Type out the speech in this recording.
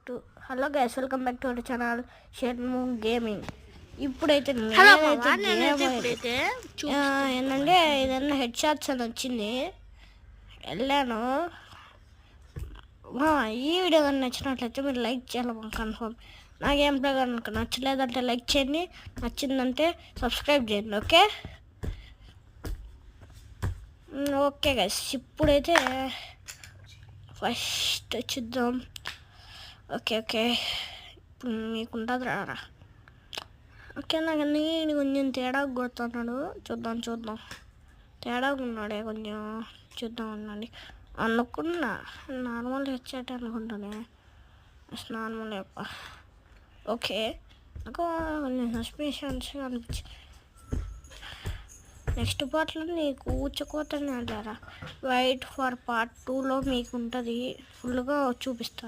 To hello guys, welcome back to our channel Shenmu gaming. ఇప్పుడైతే ఏంటంటే ఏదన్నా head shots అని వచ్చింది, వెళ్ళాను. ఈ వీడియో కానీ నచ్చినట్లయితే మీరు లైక్ చేయాలి కన్ఫర్మ్. నా గేమ్ ప్లే కనుక నచ్చలేదంటే లైక్ చేయండి, నచ్చిందంటే సబ్స్క్రైబ్ చేయండి. ఓకే ఓకే గైస్, ఇప్పుడైతే ఫస్ట్ చూద్దాం. ఓకే ఇప్పుడు మీకుంటుంది రారా. ఓకే, నాకు నేను కొంచెం తేడా కొడుతున్నాడు. చూద్దాం తేడా ఉన్నాడే కొంచెం. చూద్దాం అన్నాండి అనుకున్నా. నార్మల్ హెచ్చాట్ అనుకుంటానే, నార్మల్ చెప్ప. ఓకే, నాకు కొంచెం సస్పెషన్స్గా అనిపించింది. నెక్స్ట్ పార్ట్లో నీకు ఊచకోతని అంటారా. వెయిట్ ఫర్ పార్ట్ 2లో మీకు ఉంటుంది, ఫుల్గా చూపిస్తా.